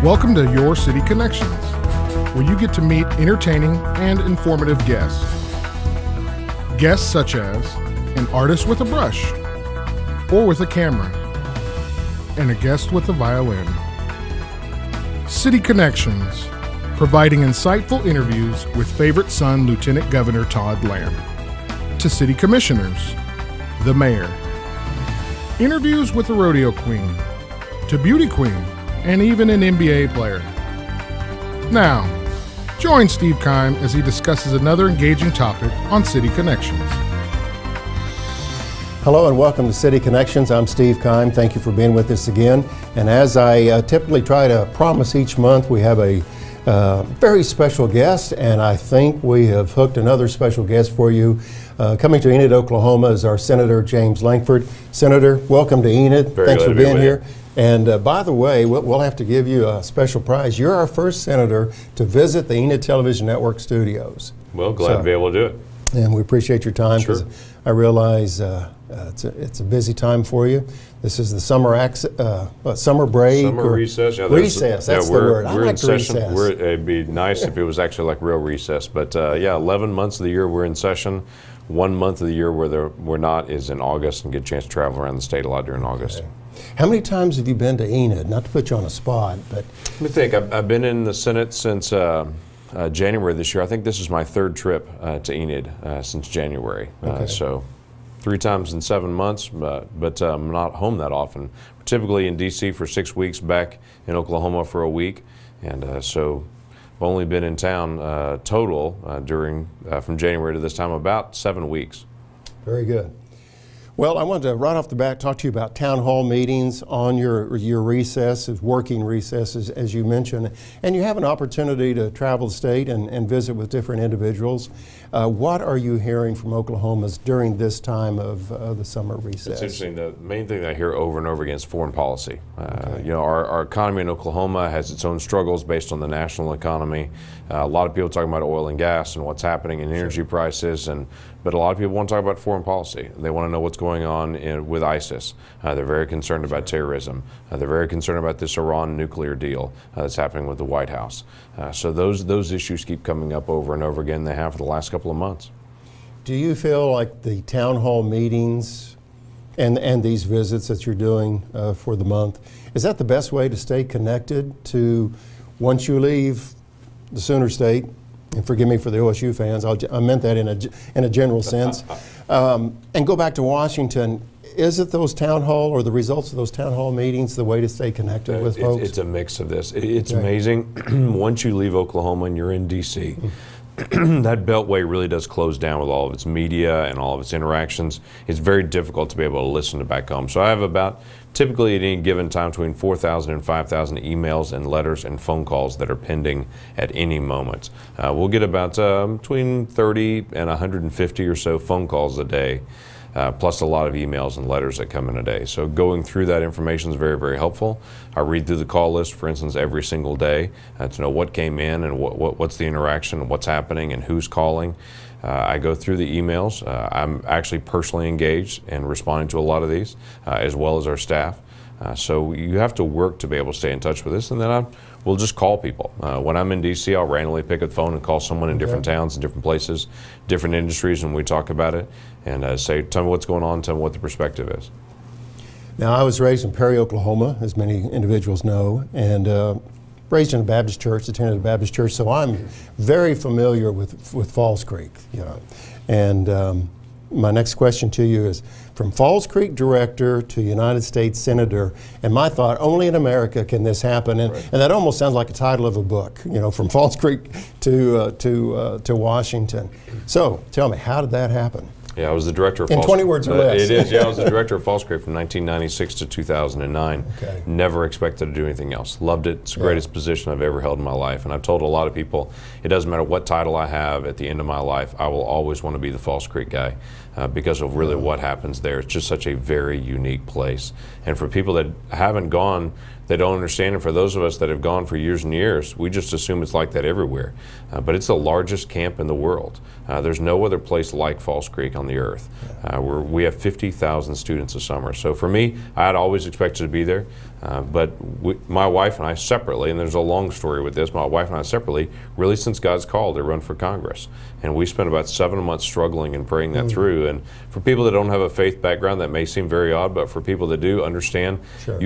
Welcome to Your City Connections, where you get to meet entertaining and informative guests. Guests such as an artist with a brush or with a camera, and a guest with a violin. City Connections, providing insightful interviews with favorite son Lieutenant Governor Todd Lamb, to city commissioners, the mayor, interviews with a rodeo queen, to beauty queen, and even an NBA player. Now, join Steve Keim as he discusses another engaging topic on City Connections. Hello and welcome to City Connections. I'm Steve Keim. Thank you for being with us again. And as I typically try to promise each month, we have a very special guest, and I think we have hooked another special guest for you. Coming to Enid, Oklahoma is our Senator James Lankford. Senator, welcome to Enid. Thanks for being here. And by the way, we'll have to give you a special prize. You're our first senator to visit the Enid Television Network studios. Well, glad to be able to do it. And we appreciate your time, because Sure. I realize it's a busy time for you. This is the summer summer break? Summer recess. Yeah, recess, that's the word. We're in session. Recess. It'd be nice if it was actually like real recess. But yeah, 11 months of the year we're in session. 1 month of the year where we're not is in August, and get a chance to travel around the state a lot during August. Okay. How many times have you been to Enid? Not to put you on a spot, but... Let me think. I've been in the Senate since January this year. I think this is my third trip to Enid since January. Okay. So 3 times in 7 months, but I'm not home that often. We're typically in D.C. for 6 weeks, back in Oklahoma for a week, and so I've only been in town total during from January to this time about 7 weeks. Very good. Well, I wanted to right off the bat talk to you about town hall meetings on your recesses, working recesses, as you mentioned, and you have an opportunity to travel the state and visit with different individuals. What are you hearing from Oklahomans during this time of the summer recess? It's interesting. The main thing that I hear over and over again is foreign policy. You know, our economy in Oklahoma has its own struggles based on the national economy. A lot of people talking about oil and gas and what's happening in energy prices, but a lot of people want to talk about foreign policy. They want to know what's going on with ISIS. They're very concerned about terrorism. They're very concerned about this Iran nuclear deal that's happening with the White House. So those issues keep coming up over and over again. They have for the last couple of months. Do you feel like the town hall meetings and these visits that you're doing for the month, is that the best way to stay connected to, once you leave the Sooner State, and forgive me for the OSU fans, I meant that in a general sense, and go back to Washington? Is it those town hall or the results of those town hall meetings the way to stay connected with folks? It's a mix of this. It's amazing. Once you leave Oklahoma and you're in D.C., that beltway really does close down with all of its media and all of its interactions. It's very difficult to be able to listen to back home. So I have about, typically at any given time, between 4,000 and 5,000 emails and letters and phone calls that are pending at any moment. We'll get about between 30 and 150 or so phone calls a day, plus a lot of emails and letters that come in a day. So going through that information is very, very helpful. I read through the call list, for instance, every single day to know what came in and what's the interaction and what's happening and who's calling. I go through the emails. I'm actually personally engaged and responding to a lot of these, as well as our staff. So you have to work to be able to stay in touch with this, and then we'll just call people. When I'm in D.C., I'll randomly pick up the phone and call someone in different towns and different places, different industries, and we talk about it and say, tell me what's going on, tell me what the perspective is. Now, I was raised in Perry, Oklahoma, as many individuals know, and raised in a Baptist church, attended a Baptist church, so I'm very familiar with Falls Creek. You know. And my next question to you is, from Falls Creek director to United States Senator, and my thought, only in America can this happen, and that almost sounds like a title of a book, you know, from Falls Creek to Washington. So tell me, how did that happen? Yeah, I was the director of Falls Creek. In 20 words or less. It is, yeah. I was the director of Falls Creek from 1996 to 2009. Okay. Never expected to do anything else. Loved it. It's the greatest position I've ever held in my life. And I've told a lot of people, it doesn't matter what title I have at the end of my life, I will always want to be the Falls Creek guy because of really what happens there. It's just such a very unique place. And for people that haven't gone, they don't understand it. For those of us that have gone for years and years, we just assume it's like that everywhere. But it's the largest camp in the world. There's no other place like Falls Creek on the earth. We have 50,000 students a summer. So for me, I had always expected to be there. But my wife and I separately, and there's a long story with this, my wife and I separately really since God's call to run for Congress. And we spent about 7 months struggling and praying that through. And for people that don't have a faith background, that may seem very odd, but for people that do understand,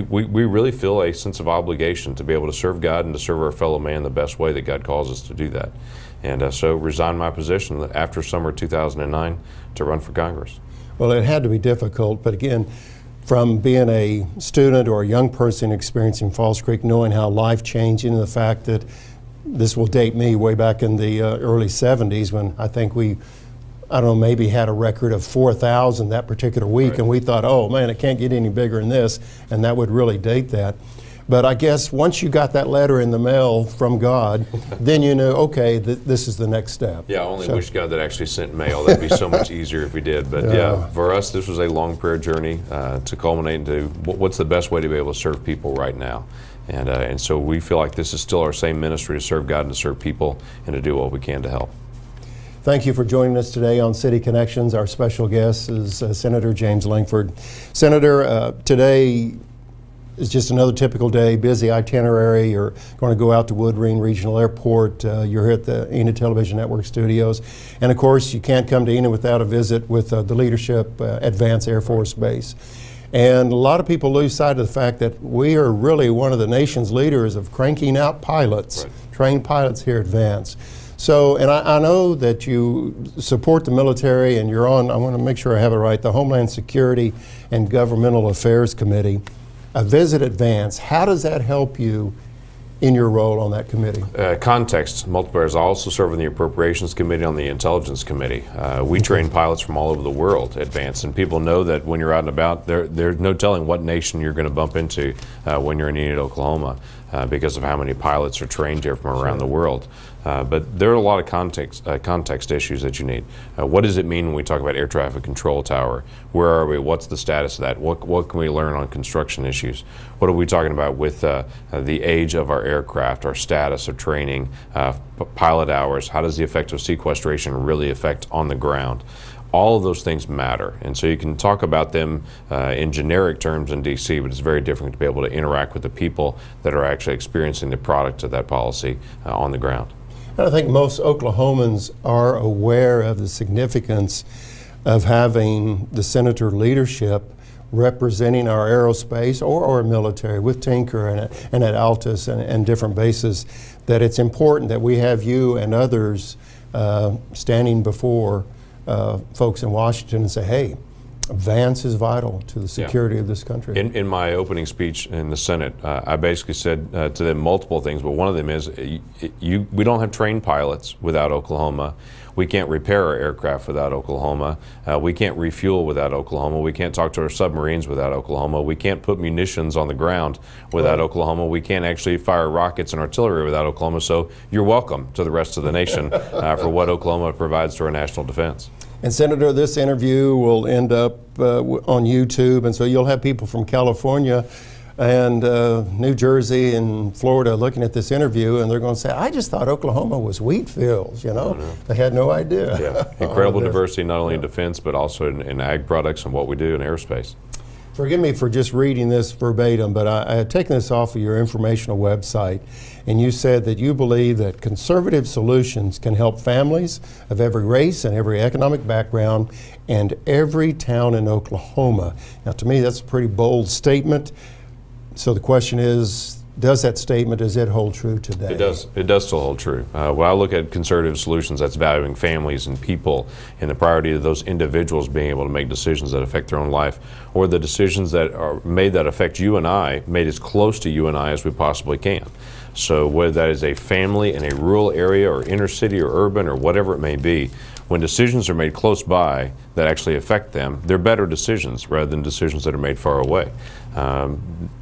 we really feel a sense of obligation to be able to serve God and to serve our fellow man the best way that God calls us to do that. And so resigned my position after summer 2009 to run for Congress. Well, it had to be difficult, but again, from being a student or a young person experiencing Falls Creek, knowing how life-changing, and the fact that this will date me way back in the early 70s when I think I don't know, maybe had a record of 4,000 that particular week, and we thought, oh man, it can't get any bigger than this, and that would really date that. But I guess once you got that letter in the mail from God, then you knew, okay, this is the next step. Yeah, I only wish God that actually sent mail. That'd be so much easier if we did. But yeah, for us, this was a long prayer journey to culminate into what's the best way to be able to serve people right now. And so we feel like this is still our same ministry, to serve God and to serve people and to do what we can to help. Thank you for joining us today on City Connections. Our special guest is Senator James Lankford. Senator, today is just another typical day, busy itinerary. You're going to go out to Woodring Regional Airport. You're here at the Enid Television Network studios. And of course, you can't come to Enid without a visit with the leadership at Vance Air Force Base. And a lot of people lose sight of the fact that we are really one of the nation's leaders of cranking out pilots, trained pilots here at Vance. So, and I know that you support the military, and you're on, I want to make sure I have it right, the Homeland Security and Governmental Affairs Committee. A visit at Vance, how does that help you in your role on that committee? Context multipliers. I also serve on the Appropriations Committee, on the Intelligence Committee. We train pilots from all over the world at Vance, and people know that when you're out and about, there's no telling what nation you're going to bump into when you're in Enid, Oklahoma, because of how many pilots are trained here from around the world. But there are a lot of context issues that you need. What does it mean when we talk about air traffic control tower? Where are we? What's the status of that? What can we learn on construction issues? What are we talking about with the age of our aircraft, our status of training, pilot hours? How does the effect of sequestration really affect on the ground? All of those things matter, and so you can talk about them in generic terms in DC, but it's very different to be able to interact with the people that are actually experiencing the product of that policy on the ground. And I think most Oklahomans are aware of the significance of having the senator leadership representing our aerospace or our military with Tinker and at Altus and different bases, that it's important that we have you and others standing before folks in Washington and say, hey, Vance is vital to the security of this country. In my opening speech in the Senate, I basically said to them multiple things, but one of them is we don't have trained pilots without Oklahoma. We can't repair our aircraft without Oklahoma. We can't refuel without Oklahoma. We can't talk to our submarines without Oklahoma. We can't put munitions on the ground without Oklahoma. We can't actually fire rockets and artillery without Oklahoma. So you're welcome to the rest of the nation for what Oklahoma provides to our national defense. And Senator, this interview will end up on YouTube, and so you'll have people from California and New Jersey and Florida looking at this interview, and they're going to say, I just thought Oklahoma was wheat fields, you know? They had no idea. Yeah, incredible diversity, not only in defense, but also in ag products and what we do in aerospace. Forgive me for just reading this verbatim, but I had taken this off of your informational website, and you said that you believe that conservative solutions can help families of every race and every economic background and every town in Oklahoma. Now, to me, that's a pretty bold statement. So the question is, does that statement, does it hold true today? It does. It does still hold true. When I look at conservative solutions, that's valuing families and people and the priority of those individuals being able to make decisions that affect their own life, or the decisions that are made that affect you and I, made as close to you and I as we possibly can. So whether that is a family in a rural area or inner city or urban or whatever it may be, when decisions are made close by that actually affect them, they're better decisions rather than decisions that are made far away.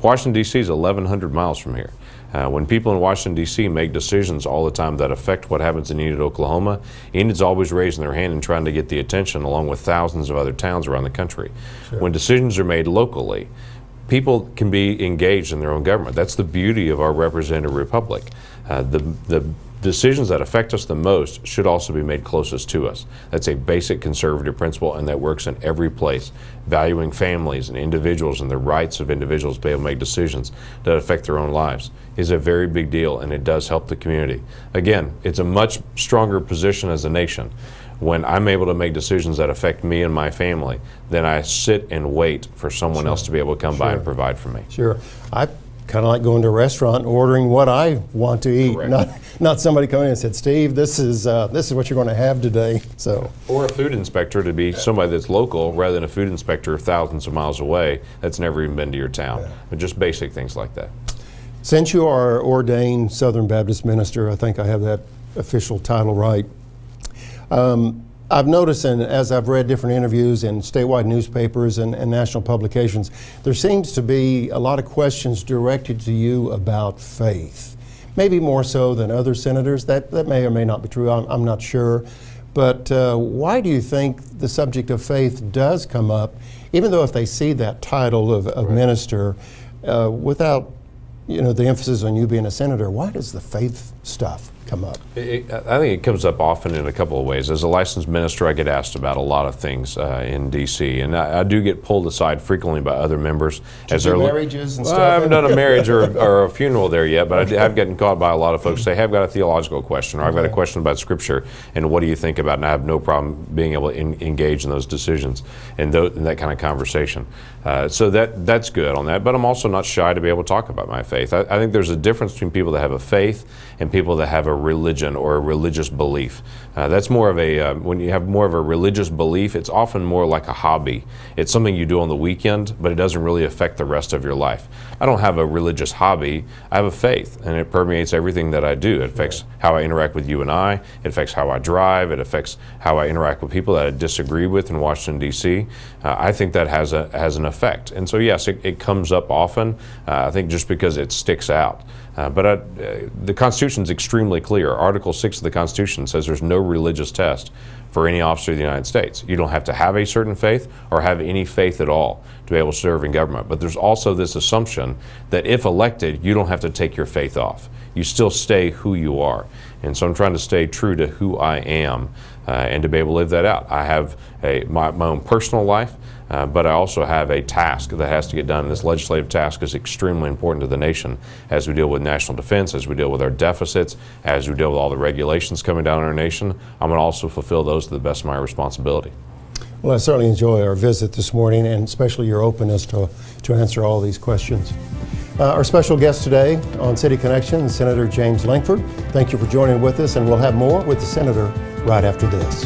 Washington, D.C. is 1,100 miles from here. When people in Washington, D.C. make decisions all the time that affect what happens in Enid, Oklahoma, Enid's always raising their hand and trying to get the attention along with thousands of other towns around the country. Sure. When decisions are made locally, people can be engaged in their own government. That's the beauty of our representative republic. The decisions that affect us the most should also be made closest to us. That's a basic conservative principle, and that works in every place. Valuing families and individuals and the rights of individuals to be able to make decisions that affect their own lives is a very big deal, and it does help the community. Again, it's a much stronger position as a nation when I'm able to make decisions that affect me and my family than I sit and wait for someone else to be able to come by and provide for me. Sure. I kind of like going to a restaurant and ordering what I want to eat, not somebody coming in and said, Steve, this is what you're going to have today. So, or a food inspector to be somebody that's local rather than a food inspector thousands of miles away that's never even been to your town. But just basic things like that. Since you are ordained Southern Baptist minister, I think I have that official title right. I've noticed, and as I've read different interviews in statewide newspapers and national publications, there seems to be a lot of questions directed to you about faith. Maybe more so than other senators. That may or may not be true. I'm not sure. But why do you think the subject of faith does come up, even though if they see that title of minister, without the emphasis on you being a senator, why does the faith stuff come up? I think it comes up often in a couple of ways. As a licensed minister, I get asked about a lot of things in D.C., and I do get pulled aside frequently by other members. As their marriages and stuff? I haven't done a marriage or a funeral there yet, but I have gotten caught by a lot of folks say, hey, I've got a theological question, or I've got a question about Scripture, and what do you think about it? And I have no problem being able to engage in those decisions and in that kind of conversation. So that's good on that, but I'm also not shy to be able to talk about my faith. I think there's a difference between people that have a faith and people that have a religion or a religious belief. That's more of a, when you have more of a religious belief, it's often more like a hobby. It's something you do on the weekend, but it doesn't really affect the rest of your life. I don't have a religious hobby, I have a faith, and it permeates everything that I do. It affects how I interact with you and I, it affects how I drive, it affects how I interact with people that I disagree with in Washington, D.C. I think that has an effect. And so yes, it comes up often, I think just because it sticks out. But the Constitution is extremely clear. Article 6 of the Constitution says there's no religious test for any officer of the United States. You don't have to have a certain faith or have any faith at all to be able to serve in government. But there's also this assumption that if elected, you don't have to take your faith off. You still stay who you are. And so I'm trying to stay true to who I am and to be able to live that out. I have my own personal life, but I also have a task that has to get done. And this legislative task is extremely important to the nation as we deal with national defense, as we deal with our deficits, as we deal with all the regulations coming down in our nation. I'm going to also fulfill those to the best of my responsibility. Well, I certainly enjoy our visit this morning, and especially your openness to answer all these questions. Our special guest today on City Connection, Senator James Lankford. Thank you for joining with us, and we'll have more with the Senator right after this.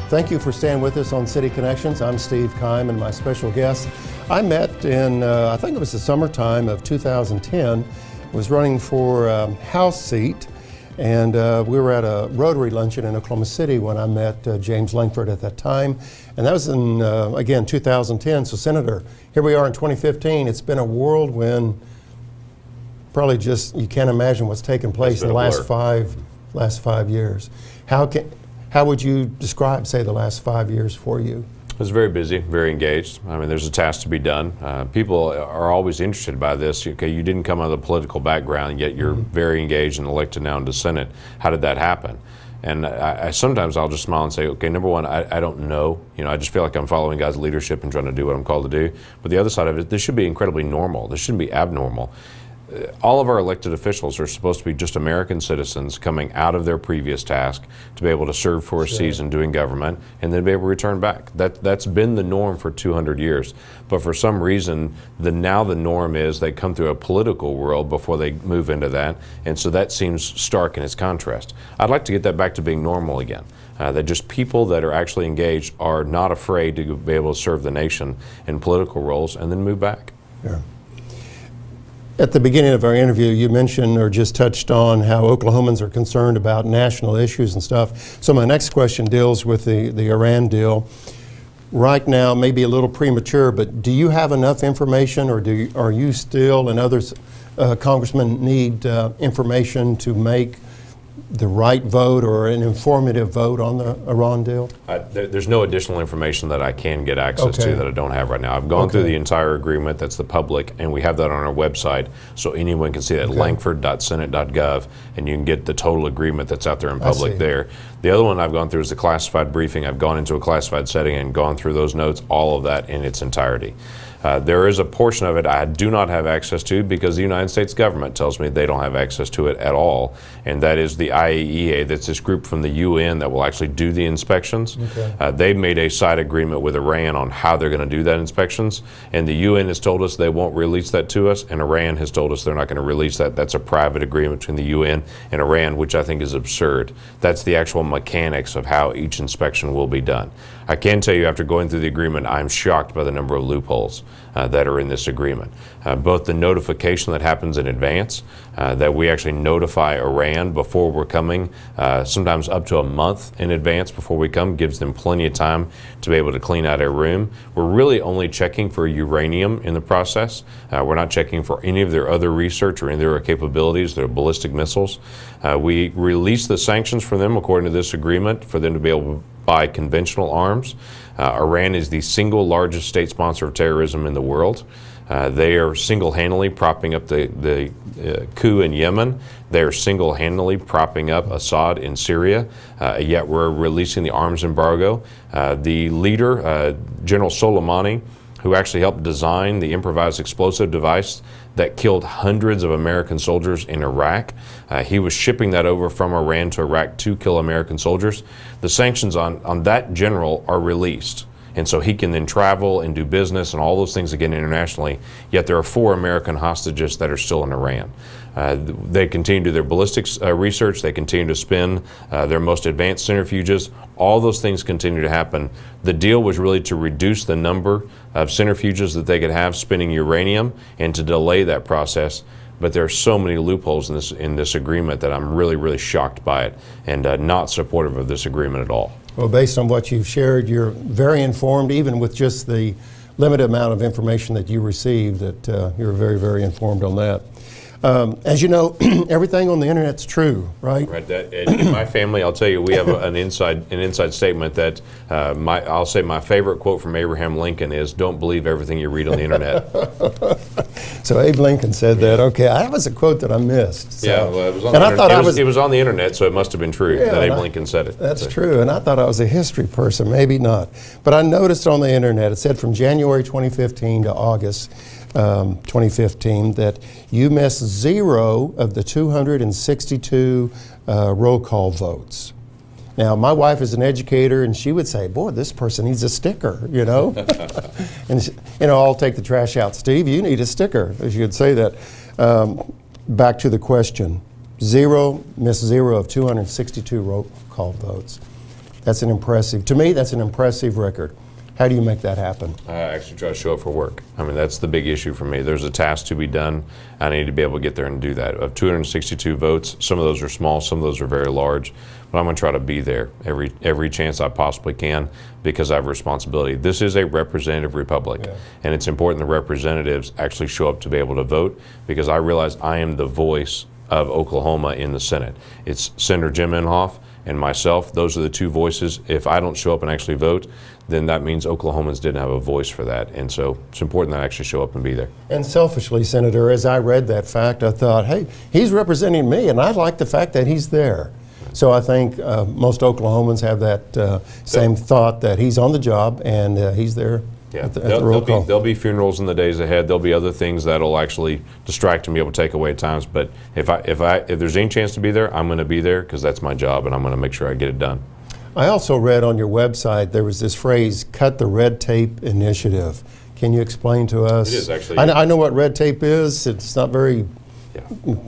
Thank you for staying with us on City Connections. I'm Steve Keim, and my special guest I met in, I think it was the summertime of 2010, was running for House seat, and we were at a Rotary luncheon in Oklahoma City when I met James Lankford at that time, and that was in, again, 2010. So Senator, here we are in 2015. It's been a whirlwind, probably just, you can't imagine what's taken place in the last five years. How would you describe, say, the last 5 years for you? I was very busy, very engaged. I mean, there's a task to be done. People are always interested by this. Okay, you didn't come out of a political background, yet you're very engaged and elected now into Senate. How did that happen? And sometimes I'll just smile and say, okay, number one, I don't know. I just feel like I'm following God's leadership and trying to do what I'm called to do. But the other side of it, this should be incredibly normal. This shouldn't be abnormal. All of our elected officials are supposed to be just American citizens coming out of their previous task to be able to serve for a season doing government and then be able to return back. That's been the norm for 200 years. But for some reason, now the norm is they come through a political world before they move into that, and so that seems stark in its contrast. I'd like to get that back to being normal again. That just people that are actually engaged are not afraid to be able to serve the nation in political roles and then move back. Yeah. At the beginning of our interview, you mentioned or just touched on how Oklahomans are concerned about national issues and stuff. So my next question deals with the Iran deal. right now, maybe a little premature, but do you have enough information, or are you still and others, congressmen, need information to make the right vote or an informative vote on the Iran deal? There's no additional information that I can get access to that I don't have right now. I've gone through the entire agreement. That's the public, and we have that on our website, so anyone can see that, lankford.senate.gov, and you can get the total agreement that's out there in public there. The other one I've gone through is the classified briefing. I've gone into a classified setting and gone through those notes, all of that in its entirety. There is a portion of it I do not have access to because the United States government tells me they don't have access to it at all, and that is the IAEA. That's this group from the UN that will actually do the inspections. They've made a side agreement with Iran on how they're going to do that inspections, and the UN has told us they won't release that to us, and Iran has told us they're not going to release that. That's a private agreement between the UN and Iran, which I think is absurd. That's the actual mechanics of how each inspection will be done. I can tell you, after going through the agreement, I'm shocked by the number of loopholes that are in this agreement. Both the notification that happens in advance, that we actually notify Iran before we're coming, sometimes up to a month in advance before we come, gives them plenty of time to be able to clean out our room. We're really only checking for uranium in the process. We're not checking for any of their other research or any of their capabilities, their ballistic missiles. We release the sanctions for them according to this agreement for them to be able to buy conventional arms. Iran is the single largest state sponsor of terrorism in the world. They are single-handedly propping up the coup in Yemen. They are single-handedly propping up Assad in Syria, yet we're releasing the arms embargo. The leader, General Soleimani, who actually helped design the improvised explosive device that killed hundreds of American soldiers in Iraq. He was shipping that over from Iran to Iraq to kill American soldiers. The sanctions on that general are released. And so he can then travel and do business and all those things again internationally, yet there are 4 American hostages that are still in Iran. They continue to do their ballistics research, they continue to spin their most advanced centrifuges. All those things continue to happen. The deal was really to reduce the number of centrifuges that they could have spinning uranium and to delay that process. But there are so many loopholes in this agreement that I'm really, really shocked by it and not supportive of this agreement at all. Well, based on what you've shared, you're very informed, even with just the limited amount of information that you received, that you're very, very informed on that. As you know, everything on the internet's true, right? Right. In my family, I'll tell you, we have an inside statement that I'll say my favorite quote from Abraham Lincoln is, "Don't believe everything you read on the internet." So Abe Lincoln said that. Okay, that was a quote that I missed. So. Yeah, well, it was on the internet. It was on the internet, so it must have been true that Abe Lincoln said it. That's true, and I thought I was a history person, maybe not. But I noticed on the internet, it said from January 2015 to August 2015 that you missed 0 of the 262 roll call votes. Now, my wife is an educator, and she would say, "Boy, this person needs a sticker," you know. And you know, I'll take the trash out. Steve, you need a sticker. She would say that. Back to the question: missed 0 of 262 roll call votes. That's an impressive. To me, that's an impressive record. How do you make that happen? I actually try to show up for work. I mean, that's the big issue for me. There's a task to be done. I need to be able to get there and do that. Of 262 votes, some of those are small, some of those are very large, but I'm going to try to be there every chance I possibly can because I have a responsibility. This is a representative republic, and it's important the representatives actually show up to be able to vote because I realize I am the voice of Oklahoma in the Senate. It's Senator Jim Inhofe and myself. Those are the 2 voices. If I don't show up and actually vote, then that means Oklahomans didn't have a voice for that. And so it's important that I actually show up and be there. And selfishly, Senator, as I read that fact, I thought, hey, he's representing me, and I like the fact that he's there. So I think most Oklahomans have that same thought that he's on the job and he's there. Yeah, there'll be funerals in the days ahead. There'll be other things that'll actually distract and be able to take away at times. But if there's any chance to be there, I'm going to be there because that's my job, and I'm going to make sure I get it done. I also read on your website there was this phrase, "Cut the red tape initiative." Can you explain to us? It is actually. I know what red tape is. It's not very,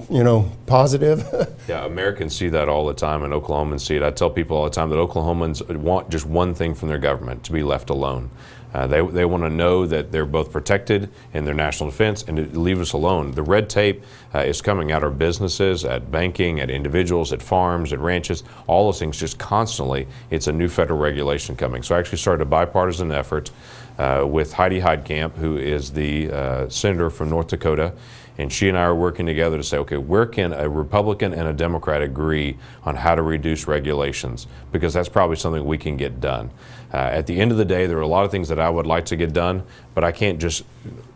you know, positive. Yeah, Americans see that all the time, and Oklahomans see it. I tell people all the time that Oklahomans want just one thing from their government: to be left alone. They want to know that they're both protected in their national defense and to leave us alone. The red tape is coming at our businesses, at banking, at individuals, at farms, at ranches, all those things just constantly. It's a new federal regulation coming. So I actually started a bipartisan effort with Heidi Heitkamp, who is the senator from North Dakota. And she and I are working together to say, okay, where can a Republican and a Democrat agree on how to reduce regulations? Because that's probably something we can get done. At the end of the day, there are a lot of things that I would like to get done, but I can't just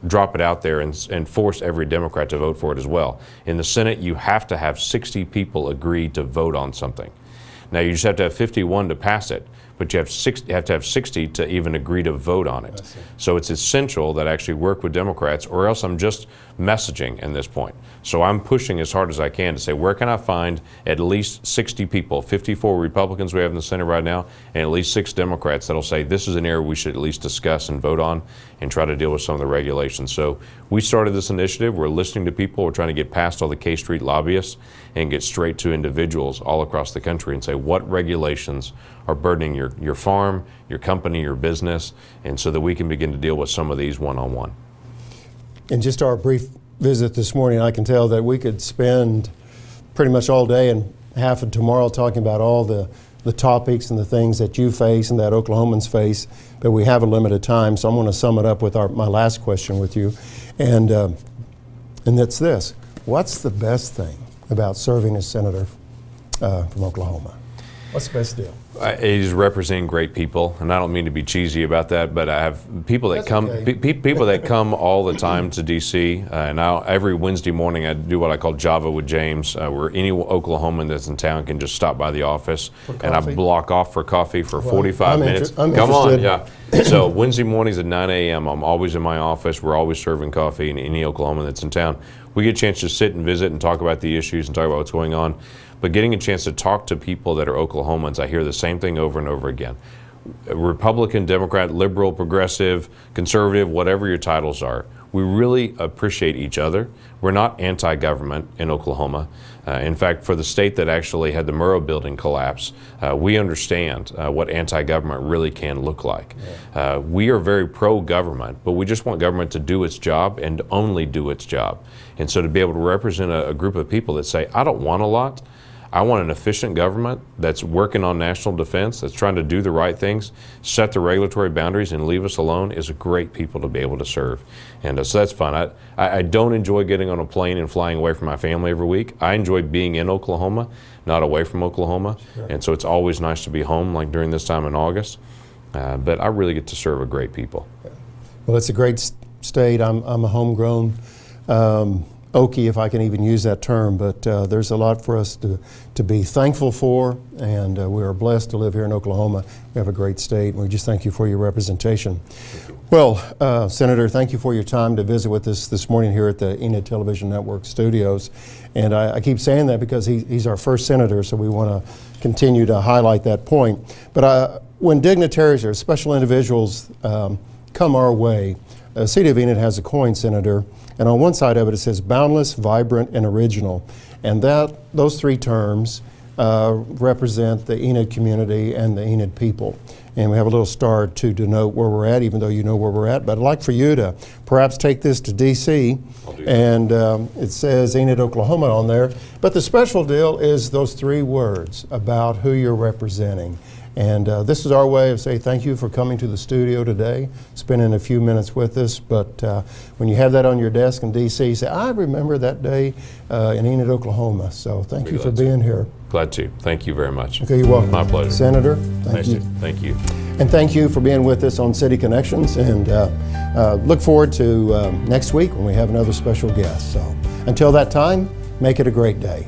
drop it out there and force every Democrat to vote for it as well. In the Senate, you have to have 60 people agree to vote on something. Now, you just have to have 51 to pass it, but you have to have 60 to even agree to vote on it. So it's essential that I actually work with Democrats, or else I'm just messaging at this point. So I'm pushing as hard as I can to say, where can I find at least 60 people, 54 Republicans we have in the Senate right now, and at least 6 Democrats that'll say this is an area we should at least discuss and vote on and try to deal with some of the regulations. So we started this initiative. We're listening to people. We're trying to get past all the K Street lobbyists and get straight to individuals all across the country and say what regulations are burdening your farm, your company, your business, and so that we can begin to deal with some of these one-on-one. In just our brief visit this morning, I can tell that we could spend pretty much all day and half of tomorrow talking about all the topics and the things that you face and that Oklahomans face, but we have a limited time, so I'm going to sum it up with my last question with you, and it's this. What's the best thing about serving as senator from Oklahoma? What's the best deal? It is representing great people, and I don't mean to be cheesy about that, but I have people that people that come all the time to D.C. And every Wednesday morning I do what I call Java with James, where any Oklahoman that's in town can just stop by the office, and I block off for coffee for 45 minutes. I'm Come interested. on, yeah. So Wednesday mornings at 9 a.m. I'm always in my office. We're always serving coffee, and any Oklahoman that's in town, we get a chance to sit and visit and talk about the issues and talk about what's going on. But getting a chance to talk to people that are Oklahomans, I hear the same thing over and over again. Republican, Democrat, liberal, progressive, conservative, whatever your titles are, we really appreciate each other. We're not anti-government in Oklahoma. In fact, for the state that actually had the Murrah building collapse, we understand what anti-government really can look like. Yeah. We are very pro-government, but we just want government to do its job and only do its job. And so to be able to represent a group of people that say, I don't want a lot, I want an efficient government that's working on national defense, that's trying to do the right things, set the regulatory boundaries, and leave us alone, is a great people to be able to serve. And so that's fun. I don't enjoy getting on a plane and flying away from my family every week. I enjoy being in Oklahoma, not away from Oklahoma. Sure. And so it's always nice to be home, like during this time in August. But I really get to serve a great people. Well, it's a great state. I'm a homegrown Okie, if I can even use that term, but there's a lot for us to be thankful for, and we are blessed to live here in Oklahoma. We have a great state, and we just thank you for your representation. Well, Senator, thank you for your time to visit with us this morning here at the Enid Television Network studios. And I keep saying that because he's our first senator, so we want to continue to highlight that point. But when dignitaries or special individuals come our way, the City of Enid has a coin, Senator, and on one side of it, it says boundless, vibrant, and original. And those three terms represent the Enid community and the Enid people. And we have a little star to denote where we're at, even though you know where we're at. But I'd like for you to perhaps take this to D.C. And it says Enid, Oklahoma on there. But the special deal is those three words about who you're representing. And this is our way of saying thank you for coming to the studio today, spending a few minutes with us. But when you have that on your desk in D.C., say, I remember that day in Enid, Oklahoma. So thank you for being here. Glad to. Thank you very much. Okay, you're welcome. My pleasure. Senator, thank you. Thank you. And thank you for being with us on City Connections. And look forward to next week when we have another special guest. So until that time, make it a great day.